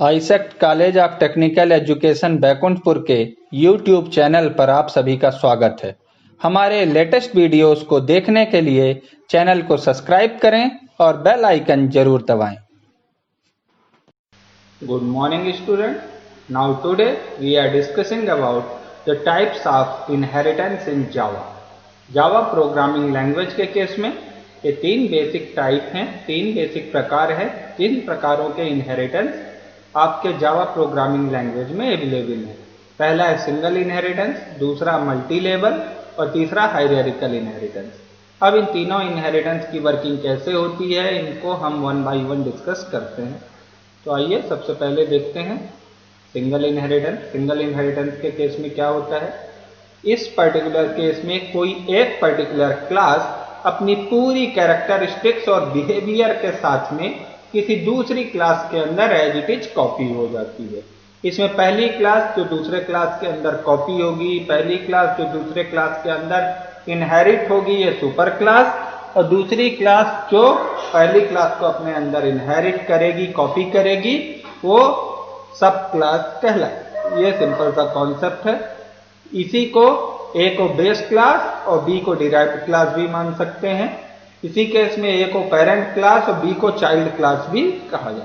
AISECT college of technical education Baikunthpur के YouTube channel पर आप सभी का स्वागत है। हमारे लेटेस्ट वीडियोस को देखने के लिए चैनल को सब्सक्राइब करें और बेल आइकन जरूर दबाएं। Good morning student. Now today we are discussing about the types of inheritance in Java. Java programming language के केस में ये तीन बेसिक टाइप हैं, तीन बेसिक प्रकार है जिन प्रकारों के इनहेरिटेंस आपके जावा प्रोग्रामिंग लैंग्वेज में अवेलेबल है। पहला है सिंगल इनहेरिटेंस, दूसरा मल्टी लेवल और तीसरा हायरार्किकल इनहेरिटेंस। अब इन तीनों इनहेरिटेंस की वर्किंग कैसे होती है इनको हम वन बाय वन डिस्कस करते हैं। तो आइए सबसे पहले देखते हैं सिंगल इनहेरिटेंस। सिंगल इनहेरिटेंस के केस में क्या होता है, इस पर्टिकुलर केस में कोई एक पर्टिकुलर क्लास अपनी पूरी कैरेक्टरिस्टिक्स और बिहेवियर के साथ में किसी दूसरी क्लास के अंदर एज इट इज कॉपी हो जाती है। इसमें पहली क्लास जो दूसरे क्लास के अंदर कॉपी होगी, पहली क्लास जो दूसरे क्लास के अंदर इनहेरिट होगी ये सुपर क्लास, और दूसरी क्लास जो पहली क्लास को अपने अंदर इनहेरिट करेगी, कॉपी करेगी, वो सब क्लास कहलाए। ये सिंपल सा कॉन्सेप्ट है। इसी को ए को बेस क्लास और बी को डिराइव्ड क्लास भी मान सकते हैं। इसी केस में ए को पेरेंट क्लास और बी को चाइल्ड क्लास भी कहा जाता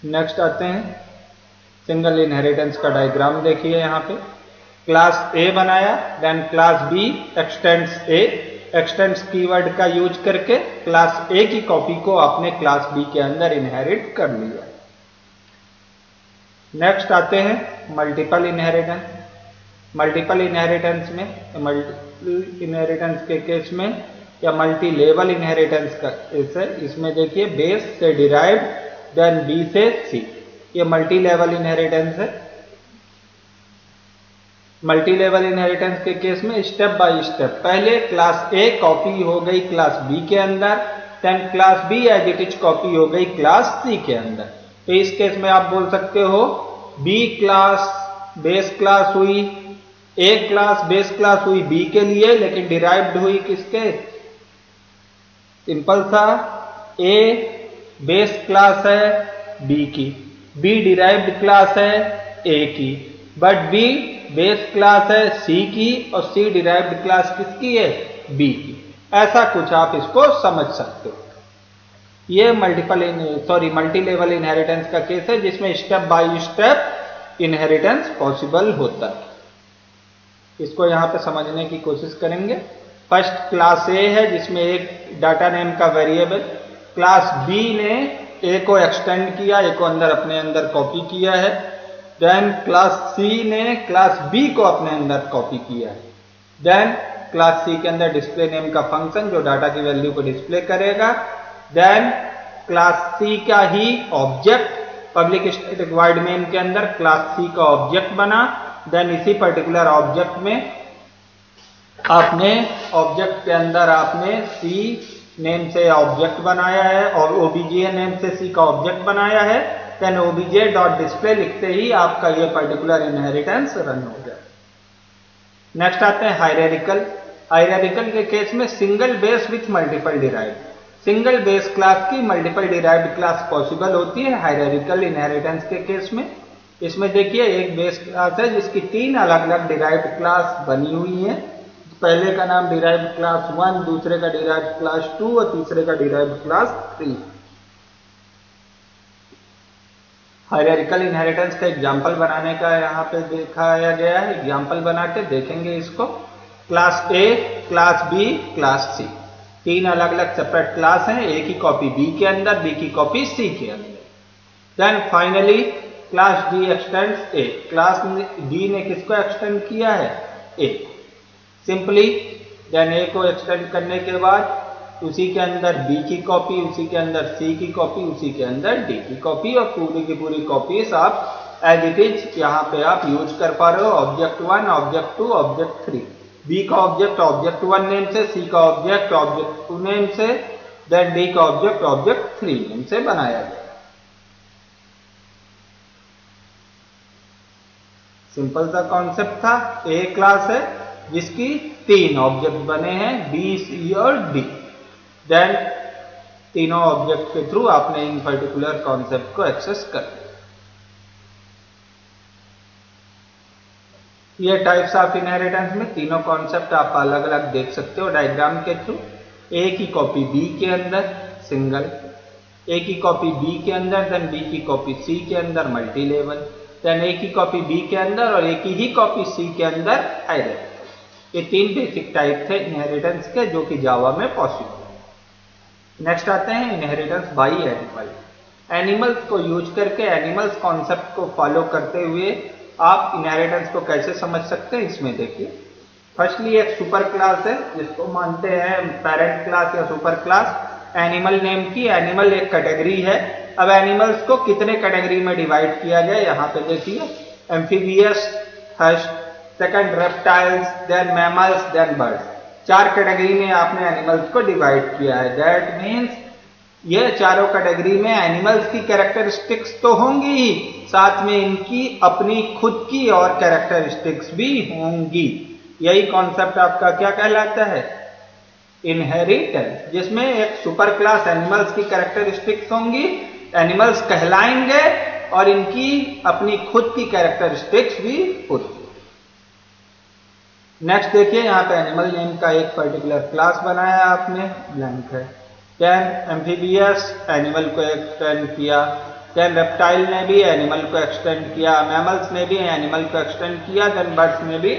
है। नेक्स्ट आते हैं सिंगल इनहेरिटेंस का डायग्राम। देखिए यहाँ पे क्लास ए बनाया, देन क्लास बी एक्सटेंड्स ए, एक्सटेंड्स कीवर्ड का यूज करके क्लास ए की कॉपी को आपने क्लास बी के अंदर इनहेरिट कर लिया। नेक्स्ट आते हैं मल्टीपल इनहेरिटेंस। मल्टीपल इनहेरिटेंस में, मल्टी इनहेरिटेंस के केस में या मल्टी लेवल इनहेरिटेंस का केस है, इसमें देखिए बेस से डिराइव्ड देन बी से सी, ये मल्टी लेवल इनहेरिटेंस है। मल्टी लेवल इनहेरिटेंस के केस में स्टेप बाय स्टेप पहले क्लास ए कॉपी हो गई क्लास बी के अंदर, then class B as it is copy हो गई क्लास सी के अंदर। तो इस केस में आप बोल सकते हो बी क्लास बेस क्लास हुई, ए क्लास बेस क्लास हुई बी के लिए, लेकिन डिराइव्ड हुई किसके? सिंपल सा ए बेस क्लास है बी की, बी डिराइव्ड क्लास है ए की, बट बी बेस क्लास है सी की और सी डिराइव्ड क्लास किसकी है? बी की। ऐसा कुछ आप इसको समझ सकते हो। ये मल्टी लेवल इनहेरिटेंस का केस है जिसमें step by step inheritance possible होता है। इसको यहां पे समझने की कोशिश करेंगे। फर्स्ट क्लास ए है जिसमें एक डाटा नेम का वेरिएबल, क्लास बी ने ए को एक्सटेंड किया, ए को अपने अंदर कॉपी किया है, देन क्लास सी ने क्लास बी को अपने अंदर कॉपी किया है, देन क्लास सी के अंदर डिस्प्ले नेम का फंक्शन जो डाटा की वैल्यू को डिस्प्ले करेगा, देन क्लास सी का ही object public static void main के अंदर क्लास सी का ऑब्जेक्ट बना, देन इसी पर्टिकुलर ऑब्जेक्ट में आपने ऑब्जेक्ट के अंदर आपने सी नेम से ऑब्जेक्ट बनाया है और ओबीजे नेम से सी का ऑब्जेक्ट बनाया है, देन ओबीजे डॉट डिस्प्ले लिखते ही आपका ये पर्टिकुलर इनहेरिटेंस रन हो गया। नेक्स्ट आते हैं हायरार्किकल। हायरार्किकल के केस में single base with multiple derived, single base class की मल्टीपल डिराइव्ड क्लास पॉसिबल होती है हायरार्किकल इनहेरिटेंस के केस में। इसमें देखिए एक बेस क्लास है जिसकी तीन अलग अलग डिराइव्ड क्लास बनी हुई हैं। पहले का नाम डिराइव्ड क्लास 1, दूसरे का डिराइव्ड क्लास 2 और तीसरे का डिराइव्ड क्लास 3। हायरार्किकल इनहेरिटेंस का एग्जांपल बनाने का यहाँ पे दिखाया गया है। एग्जांपल बना के देखेंगे इसको। Class A, class B, class C, तीन अलग अलग सेपरेट क्लास हैं, ए की कॉपी बी के अंदर, बी की कॉपी सी के अंदर। Then finally class D extends A, class D ने किसको एक्सटेंड किया है? ए। सिंपली देन ए को एक्सटेंड करने के बाद उसी के अंदर बी की कॉपी, उसी के अंदर सी की कॉपी, उसी के अंदर डी की कॉपी, और पूरी की पूरी कॉपीज आप एज इट इज यहाँ पे आप यूज कर पा रहे हो। ऑब्जेक्ट 1, ऑब्जेक्ट 2, ऑब्जेक्ट 3, बी का ऑब्जेक्ट 1 नेम से, सी का ऑब्जेक्ट 2 नेम से, देन डी का ऑब्जेक्ट 3 नेम से बनाया गया। सिंपल सा कॉन्सेप्ट था। ए क्लास है जिसकी तीन ऑब्जेक्ट बने हैं बी, सी और डी। देन तीनों ऑब्जेक्ट के थ्रू आपने इन पर्टिकुलर कॉन्सेप्ट को एक्सेस कर लिया। ये टाइप्स ऑफ इनहेरिटेंस में तीनों कॉन्सेप्ट आप अलग अलग देख सकते हो डायग्राम के थ्रू। ए की कॉपी बी के अंदर सिंगल, ए की कॉपी बी के अंदर, देन बी की कॉपी सी के अंदर मल्टी लेवल, देन ए की कॉपी बी के अंदर और ए की ही कॉपी सी के अंदर आइडेंटिटी। ये तीन बेसिक टाइप थे इनहेरिटेंस के जो कि जावा में पॉसिबल। नेक्स्ट आते हैं इनहेरिटेंस बाय एनिमल। एनिमल्स को यूज करके, एनिमल्स कॉन्सेप्ट को फॉलो करते हुए आप इनहेरिटेंस को कैसे समझ सकते हैं इसमें देखिए। फर्स्टली एक सुपर क्लास है जिसको मानते हैं पेरेंट क्लास या सुपर क्लास एनिमल नेम की। एनिमल एक कैटेगरी है। अब एनिमल्स को कितने कैटेगरी में डिवाइड किया गया यहाँ पे देखिए। Amphibious first, second reptiles, then mammals, then birds. 4 category में आपने एनिमल्स को डिवाइड किया है। दैट मीन्स ये चारों कैटेगरी में एनिमल्स की कैरेक्टरिस्टिक्स तो होंगी ही, साथ में इनकी अपनी खुद की और कैरेक्टरिस्टिक्स भी होंगी। यही कॉन्सेप्ट आपका क्या कहलाता है? इनहेरिटेंस, जिसमें एक सुपर क्लास एनिमल्स की कैरेक्टरिस्टिक्स होंगी, एनिमल्स कहलाएंगे और इनकी अपनी खुद की कैरेक्टरिस्टिक्स भी होती। नेक्स्ट देखिए, यहाँ पे एनिमल नेम का एक पर्टिकुलर क्लास बनाया आपने, ब्लैंक है। देन एम्फीबियस एनिमल को एक्सटेंड किया, देन रेप्टाइल ने भी एनिमल को एक्सटेंड किया, मैमल्स ने भी एनिमल को एक्सटेंड किया, देन बर्ड्स ने भी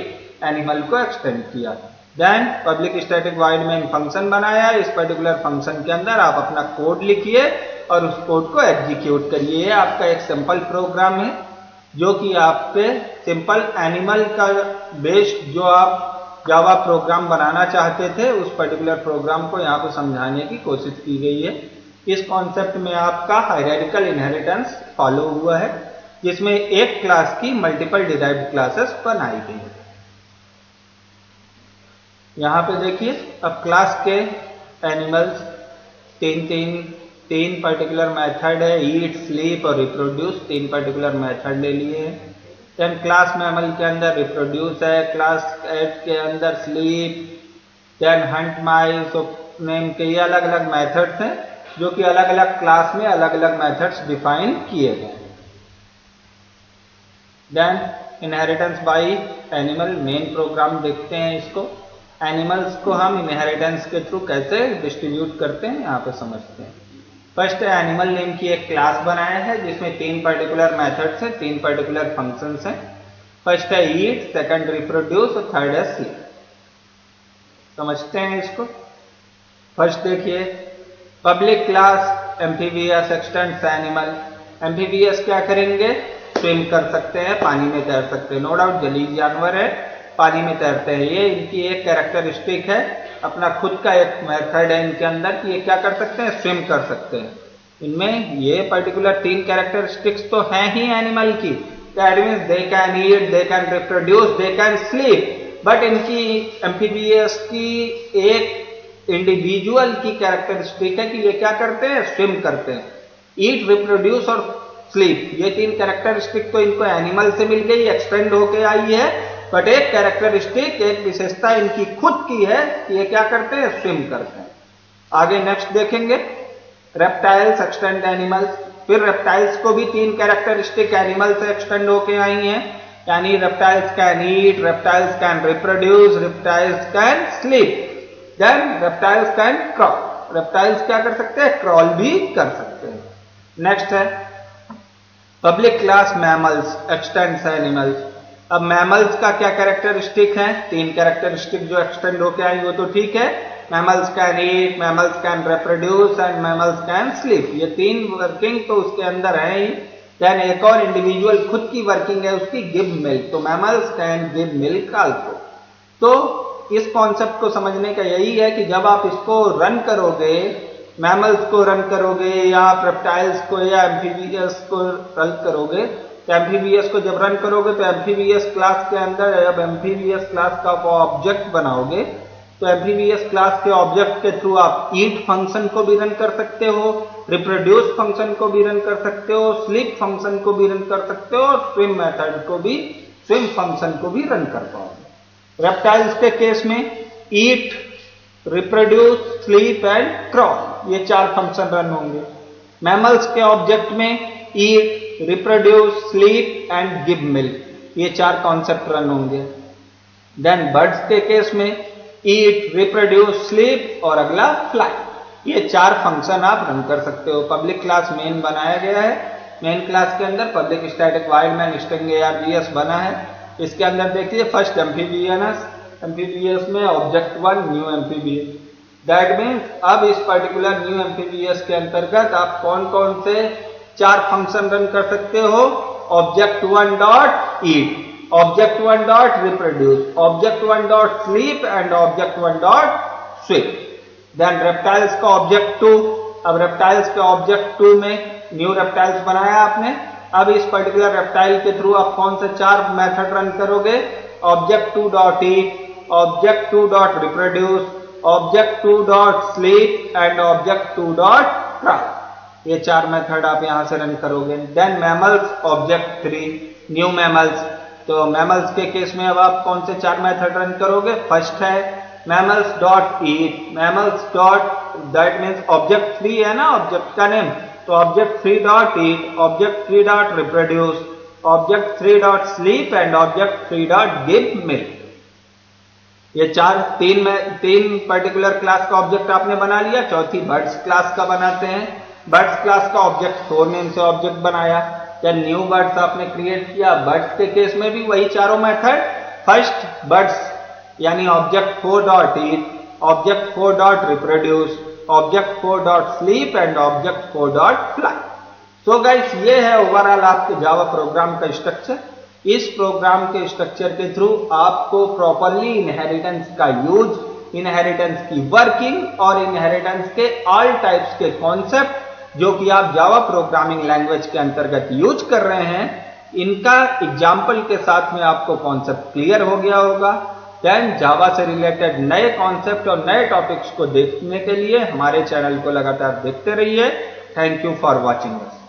एनिमल को एक्सटेंड किया। Then public static void main function बनाया। इस पर्टिकुलर फंक्शन के अंदर आप अपना कोड लिखिए और उस कोड को एग्जीक्यूट करिए। ये आपका एक सिंपल प्रोग्राम है जो कि आपके सिंपल एनिमल का बेस्ड जो आप जावा प्रोग्राम बनाना चाहते थे उस पर्टिकुलर प्रोग्राम को यहाँ पे समझाने की कोशिश की गई है। इस कॉन्सेप्ट में आपका हायरार्किकल इनहेरिटेंस फॉलो हुआ है जिसमें एक क्लास की मल्टीपल डिराइव्ड क्लासेस बनाई गई है। यहाँ पे देखिए, अब क्लास के एनिमल्स तीन पर्टिकुलर मेथड है, ईट, स्लीप और रिप्रोड्यूस। 3 पर्टिकुलर मेथड ले लिए हैं। देन क्लास मैमल के अंदर रिप्रोड्यूस है, क्लास एट के अंदर स्लीप, देन हंट, माइस नेम के ये अलग अलग मेथड्स हैं जो कि अलग अलग क्लास में अलग अलग मेथड्स डिफाइन किए गए। Then inheritance by animal main program देखते हैं इसको। एनिमल्स को हम इनहेरिटेंस के थ्रू कैसे डिस्ट्रीब्यूट करते हैं यहाँ पे समझते हैं। फर्स्ट एनिमल नेम की एक क्लास बनाया है जिसमें 3 पर्टिकुलर मेथड्स हैं, 3 पर्टिकुलर फंक्शंस हैं। फर्स्ट है ईट, सेकंड रिप्रोड्यूस और थर्ड है स्लीप। समझते हैं इसको। फर्स्ट देखिए, public class amphibious x tends animal. Amphibious क्या करेंगे? स्विम कर सकते हैं, पानी में तैर सकते हैं। नो डाउट जलीय जानवर है, पानी में तैरते हैं। ये इनकी एक कैरेक्टरिस्टिक है, अपना खुद का एक मेथड है इनके अंदर कि ये क्या कर सकते हैं? स्विम कर सकते हैं। इनमें ये पर्टिकुलर 3 कैरेक्टरिस्टिक्स तो हैं ही एनिमल की। That means they can eat, they can reproduce, they can sleep. But इनकी एम्फीबियस की एक इंडिविजुअल की कैरेक्टरिस्टिक है कि ये क्या करते हैं? स्विम करते हैं। ईट, रिप्रोड्यूस और स्लीप, ये 3 कैरेक्टरिस्टिक तो इनको एनिमल से मिल गई, एक्सटेंड होके आई है। बट एक कैरेक्टरिस्टिक, एक विशेषता इनकी खुद की है कि ये क्या करते हैं? स्विम करते हैं। आगे नेक्स्ट देखेंगे, रेप्टाइल्स एक्सटेंड एनिमल्स। फिर रेप्टाइल्स को भी 3 कैरेक्टरिस्टिक एनिमल से एक्सटेंड होके आई हैं, यानी reptiles can eat, reptiles can reproduce, reptiles can sleep, then reptiles can crawl. Reptiles क्या कर सकते हैं? क्रॉल भी कर सकते हैं। नेक्स्ट है public class mammals x tends animals. अब मैमल्स का क्या कैरेक्टरिस्टिक है? 3 कैरेक्टरिस्टिक जो एक्सटेंड होके आई वो तो ठीक है। Mammals can eat, mammals can reproduce and mammals can sleep. ये 3 वर्किंग तो उसके अंदर है ही। देन एक और इंडिविजुअल खुद की वर्किंग है उसकी, गिव मिल्क। तो mammals can give milk also. तो इस कॉन्सेप्ट को समझने का यही है कि जब आप इसको रन करोगे, मैमल्स को रन करोगे या आप रेप्टाइल्स को या एम्फीबियस को रन करोगे, तो एम्फीबियस को जब रन करोगे तो एम्फीबियस क्लास के अंदर जब एम्फीबियस क्लास का ऑब्जेक्ट बनाओगे तो एम्फीबियस क्लास के ऑब्जेक्ट के थ्रू आप ईट फंक्शन को भी रन कर सकते हो, रिप्रोड्यूस फंक्शन को भी रन कर सकते हो, स्लीप फंक्शन को भी रन कर सकते हो और स्विम मेथड को भी, स्विम फंक्शन को भी रन कर पाओगे। रेप्टाइल्स के केस में eat, reproduce, sleep and crawl ये 4 फंक्शन रन होंगे। मैमल्स के ऑब्जेक्ट में eat, reproduce, sleep and give milk, ये 4 कॉन्सेप्ट रन होंगे। देन बर्ड्स के केस में ईट, रिप्रोड्यूस, स्लीप और अगला फ्लाई, ये 4 फंक्शन आप रन कर सकते हो। पब्लिक क्लास मेन बनाया गया है। मेन क्लास के अंदर public static wide man string args बना है। इसके अंदर देखिए फर्स्ट एम्फीबियस में object 1 new amphibious, that means अब इस पर्टिकुलर न्यू एम्फीबियस के अंतर्गत आप कौन कौन से 4 फंक्शन रन कर सकते हो। Object 1 dot eat, object 1 dot reproduce, object 1 dot sleep and object 1 dot swim. Then reptiles का ऑब्जेक्ट 2, अब रेप्टाइल्स के ऑब्जेक्ट 2 में न्यू रेप्टाइल्स बनाया आपने। अब इस पर्टिकुलर रेप्टाइल के थ्रू आप कौन से 4 मेथड रन करोगे। Object 2 dot eat, object 2 dot reproduce, object 2 dot sleep and object 2 dot try, ये 4 मेथड आप यहां से रन करोगे। Then mammals object 3 new mammals, तो मैमल्स के केस में अब आप कौन से 4 मेथड रन करोगे। फर्स्ट है mammals dot eat, mammals dot, that means object 3 है ना ऑब्जेक्ट का नेम, तो object 3 dot eat, object 3 dot reproduce, object 3 dot sleep and object 3 dot give milk, ये 3 पर्टिकुलर क्लास का ऑब्जेक्ट आपने बना लिया। चौथी बर्ड्स क्लास का बनाते हैं। बर्ड्स क्लास का ऑब्जेक्ट 4 नेम से ऑब्जेक्ट बनाया। देन न्यू बर्ड्स आपने क्रिएट किया। बर्ड्स के केस में भी वही 4 मेथड। फर्स्ट बर्ड्स यानी object 4 dot eat, object 4 dot reproduce, object 4 dot sleep and object 4 dot fly. So guys, ये है ओवरऑल आपके जावा प्रोग्राम का स्ट्रक्चर। इस प्रोग्राम के स्ट्रक्चर के थ्रू आपको प्रॉपरली इनहेरिटेंस का यूज, इनहेरिटेंस की वर्किंग और इनहेरिटेंस के ऑल टाइप्स के कॉन्सेप्ट जो कि आप जावा प्रोग्रामिंग लैंग्वेज के अंतर्गत यूज कर रहे हैं, इनका एग्जाम्पल के साथ में आपको कॉन्सेप्ट क्लियर हो गया होगा। देन जावा से रिलेटेड नए कॉन्सेप्ट और नए टॉपिक्स को देखने के लिए हमारे चैनल को लगातार देखते रहिए। Thank you for watching us.